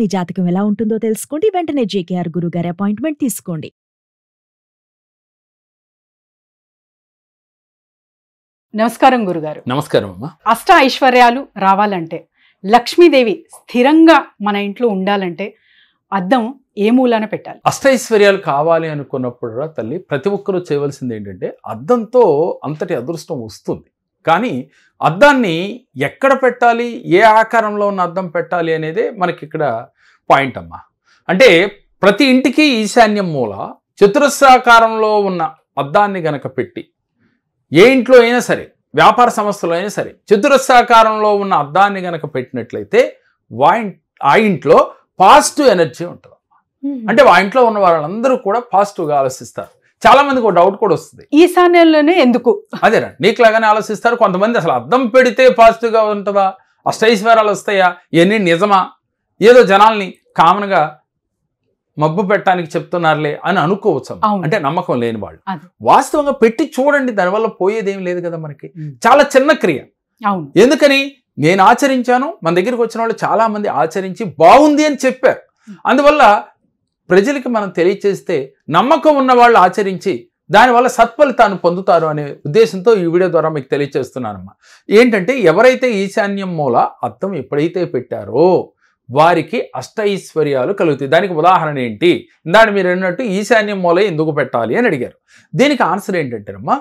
మీ జాతకం ఎలా ఉంటుందో తెలుసుకోండి. వెంటనే జేకేఆర్ గురుగారి అపాయింట్మెంట్ తీసుకోండి. నమస్కారం గురుగారు. నమస్కారం అమ్మా. అష్ట ఐశ్వర్యాలు రావాలంటే, లక్ష్మీదేవి స్థిరంగా మన ఇంట్లో ఉండాలంటే అద్దం ఏ మూలాన పెట్టాలి? అష్టైశ్వర్యాలు కావాలి అనుకున్నప్పుడు తల్లి ప్రతి ఒక్కరూ చేయవలసింది ఏంటంటే అద్దంతో అంతటి అదృష్టం వస్తుంది. కానీ అద్దాన్ని ఎక్కడ పెట్టాలి, ఏ ఆకారంలో ఉన్న అద్దం పెట్టాలి అనేదే మనకి ఇక్కడ పాయింట్ అమ్మా. అంటే ప్రతి ఇంటికి ఈశాన్యం మూల చతురస్రాకారంలో ఉన్న అద్దాన్ని గనక పెట్టి, ఏ ఇంట్లో అయినా సరే, వ్యాపార సంస్థలో అయినా సరే, చతురస్రాకారంలో ఉన్న అద్దాన్ని గనక పెట్టినట్లయితే ఆ ఇంట్లో పాజిటివ్ ఎనర్జీ ఉంటుంది. అంటే ఆ ఇంట్లో ఉన్న వాళ్ళందరూ కూడా పాజిటివ్గా ఆలోచిస్తారు. చాలా మందికి ఒక డౌట్ కూడా వస్తుంది, ఈశాన్యంలోనే ఎందుకు? అదేనా నీకులాగానే ఆలోచిస్తారు. కొంతమంది అసలు అద్దం పెడితే పాజిటివ్గా ఉంటుందా, అష్టైశ్వర్యాలు వస్తాయా, ఇవన్నీ నిజమా, ఏదో జనాల్ని కామన్గా మబ్బు పెట్టడానికి చెప్తున్నారులే అని అనుకోవచ్చు. అంటే నమ్మకం లేని వాళ్ళు వాస్తవంగా పెట్టి చూడండి, దానివల్ల పోయేదేం లేదు కదా మనకి. చాలా చిన్న క్రియ. ఎందుకని నేను ఆచరించాను, మన దగ్గరికి వచ్చిన వాళ్ళు చాలా మంది ఆచరించి బాగుంది అని చెప్పారు. అందువల్ల ప్రజలకి మనం తెలియచేస్తే నమ్మకం ఉన్న వాళ్ళు ఆచరించి దానివల్ల సత్ఫలితాన్ని పొందుతారు అనే ఉద్దేశంతో ఈ వీడియో ద్వారా మీకు తెలియచేస్తున్నానమ్మా. ఏంటంటే ఎవరైతే ఈశాన్యం మూల అద్దం ఎప్పుడైతే పెట్టారో వారికి అష్టైశ్వర్యాలు కలుగుతాయి. దానికి ఉదాహరణ ఏంటి, దాన్ని మీరు అన్నట్టు ఈశాన్యం మూల ఎందుకు పెట్టాలి అని అడిగారు. దీనికి ఆన్సర్ ఏంటంటేనమ్మా,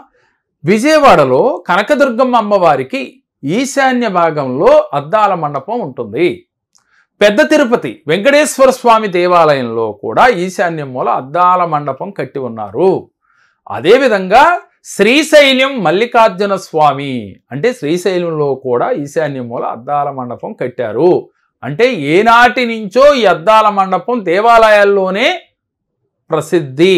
విజయవాడలో కనకదుర్గమ్మ అమ్మవారికి ఈశాన్య భాగంలో అద్దాల మండపం ఉంటుంది. పెద్ద తిరుపతి వెంకటేశ్వర స్వామి దేవాలయంలో కూడా ఈశాన్యం మూల అద్దాల మండపం కట్టి ఉన్నారు. అదేవిధంగా శ్రీశైలం మల్లికార్జున స్వామి అంటే శ్రీశైలంలో కూడా ఈశాన్యం మూల అద్దాల మండపం కట్టారు. అంటే ఏనాటి నుంచో ఈ అద్దాల మండపం దేవాలయాల్లోనే ప్రసిద్ధి.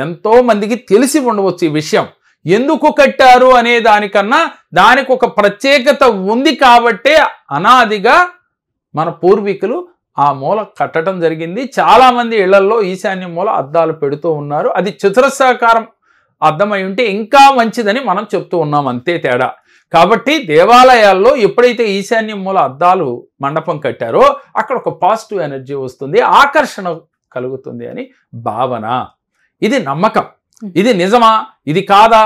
ఎంతో మందికి తెలిసి ఉండవచ్చు ఈ విషయం. ఎందుకు కట్టారు అనే దానికన్నా దానికి ఒక ప్రత్యేకత ఉంది కాబట్టే అనాదిగా మన పూర్వీకులు ఆ మూల కట్టడం జరిగింది. చాలామంది ఇళ్లలో ఈశాన్యం మూల అద్దాలు పెడుతూ ఉన్నారు. అది చతురస్రాకారం అద్దమై ఉంటే ఇంకా మంచిదని మనం చెప్తూ ఉన్నాం, అంతే తేడా. కాబట్టి దేవాలయాల్లో ఎప్పుడైతే ఈశాన్యం మూల అద్దాలు మండపం కట్టారో అక్కడ ఒక పాజిటివ్ ఎనర్జీ వస్తుంది, ఆకర్షణ కలుగుతుంది అని భావన. ఇది నమ్మకం. ఇది నిజమా ఇది కాదా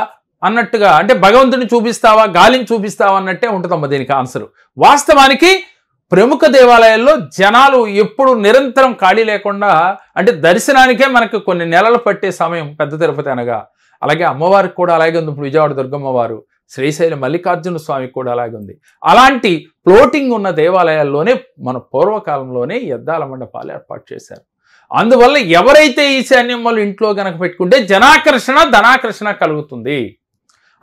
అన్నట్టుగా, అంటే భగవంతుని చూపిస్తావా గాలిని చూపిస్తావా అన్నట్టే ఉంటుందమ్మా దీనికి ఆన్సర్. వాస్తవానికి ప్రముఖ దేవాలయాల్లో జనాలు ఎప్పుడు నిరంతరం ఖాళీ లేకుండా, అంటే దర్శనానికే మనకు కొన్ని నెలలు పట్టే సమయం పెద్ద తిరుపతి అనగా. అలాగే అమ్మవారికి కూడా అలాగే ఉంది. ఇప్పుడు విజయవాడ దుర్గమ్మ వారు, శ్రీశైలం మల్లికార్జున స్వామికి కూడా అలాగే ఉంది. అలాంటి ఫ్లోటింగ్ ఉన్న దేవాలయాల్లోనే మన పూర్వకాలంలోనే ఈ అద్దాల మండపాలు ఏర్పాటు చేశారు. అందువల్ల ఎవరైతే ఈశాన్యం వల్ల ఇంట్లో కనుక పెట్టుకుంటే జనాకర్షణ ధనాకర్షణ కలుగుతుంది.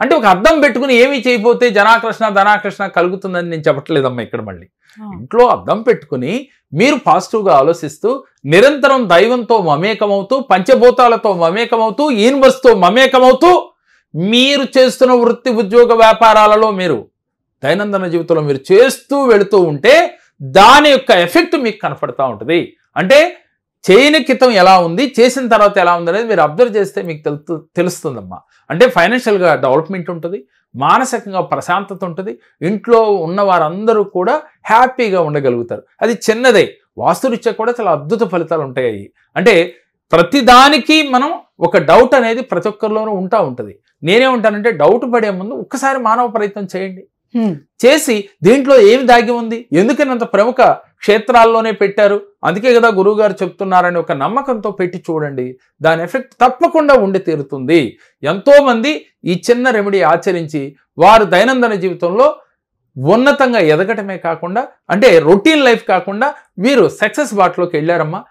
అంటే ఒక అద్దం పెట్టుకుని ఏమీ చేయకపోతే జనాకర్షణ ధనాకర్షణ కలుగుతుందని నేను చెప్పట్లేదమ్మా. ఇక్కడ మళ్ళీ ఇంట్లో అద్దం పెట్టుకుని మీరు పాజిటివ్గా ఆలోచిస్తూ నిరంతరం దైవంతో మమేకమవుతూ, పంచభూతాలతో మమేకమవుతూ, యూనివర్స్తో మమేకమవుతూ మీరు చేస్తున్న వృత్తి ఉద్యోగ వ్యాపారాలలో మీరు దైనందిన జీవితంలో మీరు చేస్తూ వెళుతూ ఉంటే దాని యొక్క ఎఫెక్ట్ మీకు కనపడతా ఉంటుంది. అంటే చేయని క్రితం ఎలా ఉంది, చేసిన తర్వాత ఎలా ఉంది అనేది మీరు అబ్జర్వ్ చేస్తే మీకు తెలుస్తుందమ్మా. అంటే ఫైనాన్షియల్గా డెవలప్మెంట్ ఉంటుంది, మానసికంగా ప్రశాంతత ఉంటుంది, ఇంట్లో ఉన్న వారందరూ కూడా హ్యాపీగా ఉండగలుగుతారు. అది చిన్నదే, వాస్తురీత్యా కూడా చాలా అద్భుత ఫలితాలు ఉంటాయి. అంటే ప్రతిదానికి మనం ఒక డౌట్ అనేది ప్రతి ఒక్కరిలోనూ ఉంటుంది. నేనేమంటానంటే డౌట్ పడే ముందు ఒక్కసారి మానవ ప్రయత్నం చేయండి. చేసి దీంట్లో ఏమి దాగి ఉంది, ఎందుకని అంత ప్రముఖ క్షేత్రాల్లోనే పెట్టారు, అందుకే కదా గురువు గారు చెప్తున్నారని ఒక నమ్మకంతో పెట్టి చూడండి. దాని ఎఫెక్ట్ తప్పకుండా ఉండి తీరుతుంది. ఎంతోమంది ఈ చిన్న రెమెడీ ఆచరించి వారు దైనందిన జీవితంలో ఉన్నతంగా ఎదగటమే కాకుండా, అంటే రొటీన్ లైఫ్ కాకుండా వీరు సక్సెస్ బాటలోకి వెళ్ళారమ్మా.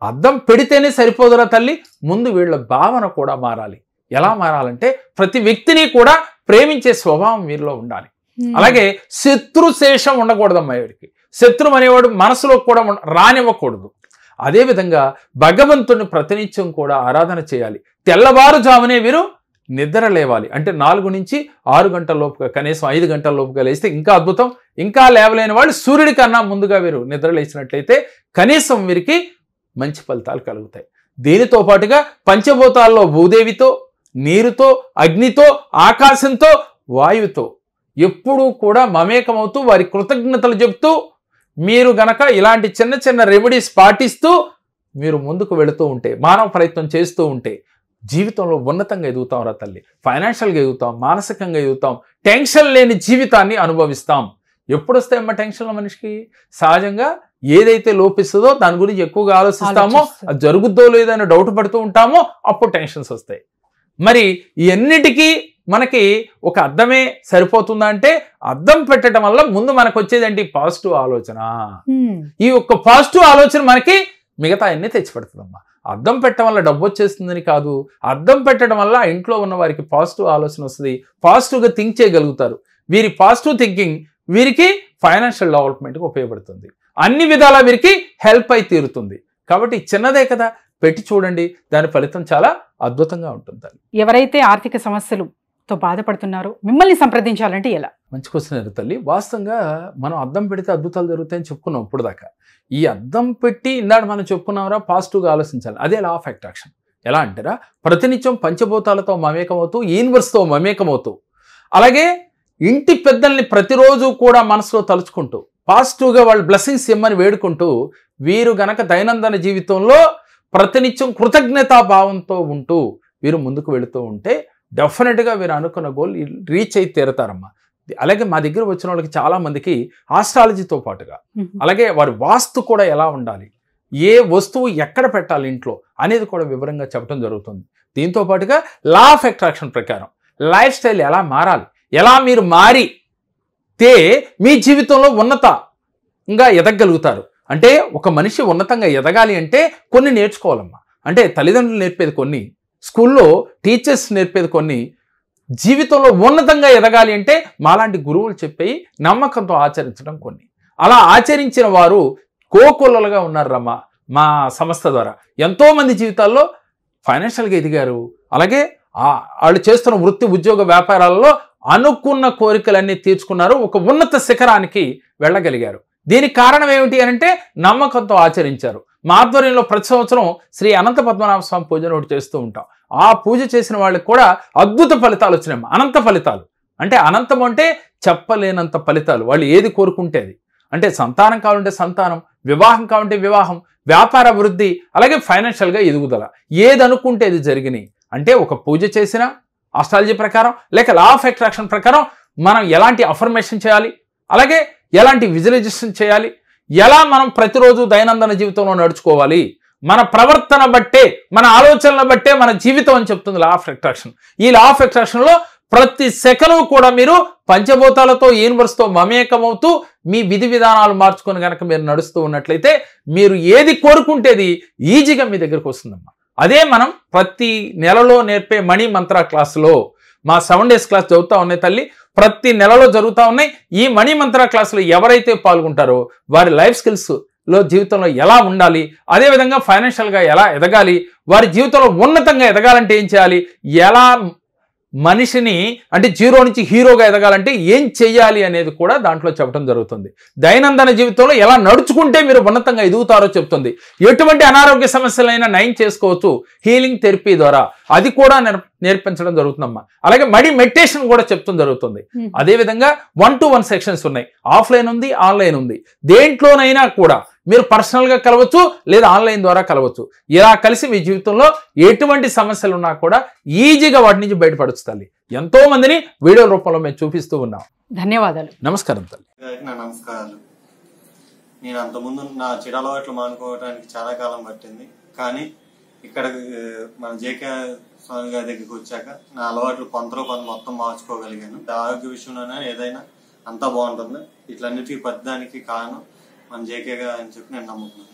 అద్దం పెడితేనే సరిపోదురా తల్లి, ముందు వీళ్ళ భావన కూడా మారాలి. ఎలా మారాలంటే ప్రతి వ్యక్తిని కూడా ప్రేమించే స్వభావం వీరిలో ఉండాలి. అలాగే శత్రుశేషం ఉండకూడదమ్మా. వీరికి శత్రు అనేవాడు మనసులో కూడా రానివ్వకూడదు. అదేవిధంగా భగవంతుని ప్రతినిత్యం కూడా ఆరాధన చేయాలి. తెల్లవారుజామునే వీరు నిద్ర లేవాలి. అంటే 4 నుంచి 6 గంటల లోపుగా, కనీసం 5 గంటల లోపుగా లేస్తే ఇంకా అద్భుతం. ఇంకా లేవలేని వాళ్ళు సూర్యుడి కన్నా ముందుగా వీరు నిద్ర లేచినట్లయితే కనీసం వీరికి మంచి ఫలితాలు కలుగుతాయి. దీనితో పాటుగా పంచభూతాల్లో భూదేవితో, నీరుతో, అగ్నితో, ఆకాశంతో, వాయువుతో ఎప్పుడూ కూడా మమేకమవుతూ వారి కృతజ్ఞతలు చెప్తూ మీరు గనక ఇలాంటి చిన్న చిన్న రెమెడీస్ పాటిస్తూ మీరు ముందుకు వెళుతూ ఉంటే, మానవ ప్రయత్నం చేస్తూ ఉంటే జీవితంలో ఉన్నతంగా ఎదుగుతాం రా తల్లి. ఫైనాన్షియల్గా ఎదుగుతాం, మానసికంగా ఎదుగుతాం, టెన్షన్ లేని జీవితాన్ని అనుభవిస్తాం. ఎప్పుడు వస్తాయమ్మా టెన్షన్ల మనిషికి? సహజంగా ఏదైతే లోపిస్తుందో దాని గురించి ఎక్కువగా ఆలోచిస్తామో, అది జరుగుద్దో లేదని డౌట్ పడుతూ ఉంటామో, అప్పుడు టెన్షన్స్ వస్తాయి. మరి ఇవన్నిటికీ మనకి ఒక అర్థమే సరిపోతుందా అంటే, అర్థం పెట్టడం వల్ల ముందు మనకు వచ్చేదండి పాజిటివ్ ఆలోచన. ఈ ఒక్క పాజిటివ్ ఆలోచన మనకి మిగతా అన్ని తెచ్చిపెడుతుందమ్మా. అర్థం పెట్టడం వల్ల డబ్బు వచ్చేస్తుందని కాదు, అర్థం పెట్టడం వల్ల ఇంట్లో ఉన్న వారికి పాజిటివ్ ఆలోచన వస్తుంది, పాజిటివ్గా థింక్ చేయగలుగుతారు. వీరి పాజిటివ్ థింకింగ్ వీరికి ఫైనాన్షియల్ డెవలప్మెంట్కి ఉపయోగపడుతుంది, అన్ని విధాలా వీరికి హెల్ప్ అయి తీరుతుంది. కాబట్టి చిన్నదే కదా, పెట్టి చూడండి, దాని ఫలితం చాలా అద్భుతంగా ఉంటుంది. ఎవరైతే ఆర్థిక సమస్యలతో బాధపడుతున్నారో మిమ్మల్ని సంప్రదించాలంటే ఎలా? మంచి క్వశ్చన్ తల్లి. వాస్తవంగా మనం అద్దం పెడితే అద్భుతాలు జరుగుతాయని చెప్పుకున్నాం ఇప్పుడు దాకా. ఈ అద్దం పెట్టి ఇందాక మనం చెప్పుకున్నామరా పాజిటివ్గా ఆలోచించాలి. అదే లా ఆఫ్ అట్రాక్షన్. ఎలా అంటారా, ప్రతినిత్యం పంచభూతాలతో మమేకమవుతూ, యూనివర్స్తో మమేకమవుతూ, అలాగే ఇంటి పెద్దల్ని ప్రతిరోజు కూడా మనసులో తలుచుకుంటూ, పాజిటివ్గా వాళ్ళు బ్లెస్సింగ్స్ ఇమ్మని వేడుకుంటూ, వీరు గనక దైనందిన జీవితంలో ప్రతినిత్యం కృతజ్ఞతాభావంతో ఉంటూ వీరు ముందుకు వెళుతూ ఉంటే డెఫినెట్గా వీరు అనుకున్న గోల్ రీచ్ అయి తీరతారమ్మా. అలాగే మా దగ్గర వచ్చిన వాళ్ళకి చాలామందికి ఆస్ట్రాలజీతో పాటుగా, అలాగే వారి వాస్తు కూడా ఎలా ఉండాలి, ఏ వస్తువు ఎక్కడ పెట్టాలి ఇంట్లో అనేది కూడా వివరంగా చెప్పడం జరుగుతుంది. దీంతో పాటుగా లా ఆఫ్ అట్రాక్షన్ ప్రకారం లైఫ్ స్టైల్ ఎలా మారాలి, ఎలా మీరు మారితే మీ జీవితంలో ఉన్నతంగా ఎదగలుగుతారు. అంటే ఒక మనిషి ఉన్నతంగా ఎదగాలి అంటే కొన్ని నేర్చుకోవాలమ్మా. అంటే తల్లిదండ్రులు నేర్పేది కొన్ని, స్కూల్లో టీచర్స్ నేర్పేది కొన్ని, జీవితంలో ఉన్నతంగా ఎదగాలి అంటే మాలాంటి గురువులు చెప్పి నమ్మకంతో ఆచరించడం కొన్ని. అలా ఆచరించిన వారు కోకొల్లలుగా ఉన్నారు రమ్మ. మా సంస్థ ద్వారా ఎంతోమంది జీవితాల్లో ఫైనాన్షియల్గా ఎదిగారు. అలాగే వాళ్ళు చేస్తున్న వృత్తి ఉద్యోగ వ్యాపారాలలో అనుకున్న కోరికలన్నీ తీర్చుకున్నారు, ఒక ఉన్నత శిఖరానికి వెళ్ళగలిగారు. దీనికి కారణం ఏమిటి అంటే నమ్మకంతో ఆచరించారు. మా ఆధ్వర్యంలో ప్రతి సంవత్సరం శ్రీ అనంత పద్మనాభ స్వామి పూజను ఒకటి చేస్తూ ఉంటాం. ఆ పూజ చేసిన వాళ్ళకి కూడా అద్భుత ఫలితాలు వచ్చినాయి. అనంత ఫలితాలు అంటే అనంతం అంటే చెప్పలేనంత ఫలితాలు. వాళ్ళు ఏది కోరుకుంటే అది, అంటే సంతానం కావాలంటే సంతానం, వివాహం కావాలంటే వివాహం, వ్యాపార అభివృద్ధి, అలాగే ఫైనాన్షియల్గా ఎదుగుదల, ఏది అనుకుంటే అది జరిగినాయి. అంటే ఒక పూజ చేసినా ఆస్ట్రాలజీ ప్రకారం లేక లా ఆఫ్ అట్రాక్షన్ ప్రకారం మనం ఎలాంటి అఫర్మేషన్ చేయాలి, అలాగే ఎలాంటి విజువలైజేషన్ చేయాలి, ఎలా మనం ప్రతిరోజు దైనందిన జీవితంలో నడుచుకోవాలి, మన ప్రవర్తన బట్టే, మన ఆలోచనల బట్టే మన జీవితం అని చెప్తుంది లా ఆఫ్ అట్రాక్షన్. ఈ లా ఆఫ్ అట్రాక్షన్లో ప్రతి సెకను కూడా మీరు పంచభూతాలతో యూనివర్స్తో మమేకమవుతూ మీ విధి విధానాలు మార్చుకొని కనుక మీరు నడుస్తూ ఉన్నట్లయితే మీరు ఏది కోరుకుంటేది ఈజీగా మీ దగ్గరకు వస్తుందమ్మా. అదే మనం ప్రతి నెలలో నేర్పే మణి మంత్ర క్లాసులో, మా 7 days క్లాస్ చదువుతూ ఉన్నాయి తల్లి, ప్రతి నెలలో జరుగుతూ ఉన్నాయి. ఈ మణి మంత్ర క్లాసులో ఎవరైతే పాల్గొంటారో వారి లైఫ్ స్కిల్స్లో జీవితంలో ఎలా ఉండాలి, అదేవిధంగా ఫైనాన్షియల్గా ఎలా ఎదగాలి, వారి జీవితంలో ఉన్నతంగా ఎదగాలంటే ఏం చేయాలి, ఎలా మనిషిని అంటే జీరో నుంచి హీరోగా ఎదగాలంటే ఏం చెయ్యాలి అనేది కూడా దాంట్లో చెప్పడం జరుగుతుంది. దైనందిన జీవితంలో ఎలా నడుచుకుంటే మీరు ఉన్నతంగా ఎదుగుతారో చెప్తుంది. ఎటువంటి అనారోగ్య సమస్యలైనా నయం చేసుకోవచ్చు హీలింగ్ థెరపీ ద్వారా, అది కూడా నేర్పించడం జరుగుతుందమ్మా. అలాగే మెడిటేషన్ కూడా చెప్తుంది జరుగుతుంది. అదేవిధంగా 1-to-1 సెక్షన్స్ ఉన్నాయి, ఆఫ్లైన్ ఉంది, ఆన్లైన్ ఉంది. దేంట్లోనైనా కూడా మీరు పర్సనల్గా కలవచ్చు లేదా ఆన్లైన్ ద్వారా కలవచ్చు. ఇలా కలిసి మీ జీవితంలో ఎటువంటి సమస్యలు ఉన్నా కూడా ఈజీగా వాటి నుంచి బయటపడుతుంది. ఎంతో మందిని వీడియో రూపంలో మేము చూపిస్తూ ఉన్నాం. ధన్యవాదాలు. నమస్కారం తల్లి. నా నమస్కారాలు. నేను అంతకుముందు నా చెడు అలవాట్లు మానుకోవడానికి చాలా కాలం పట్టింది, కానీ ఇక్కడ మన జేకే స్వామి గారి దగ్గరికి వచ్చాక నా అలవాట్లు కొంత మొత్తం మార్చుకోగలిగాను. ఆరోగ్య విషయంలోనే ఏదైనా అంతా బాగుంటుంది. ఇట్లన్నిటికీ పెద్దదానికి కారణం మన జేకే గారు అని చెప్పి నేను నమ్ముతున్నాను.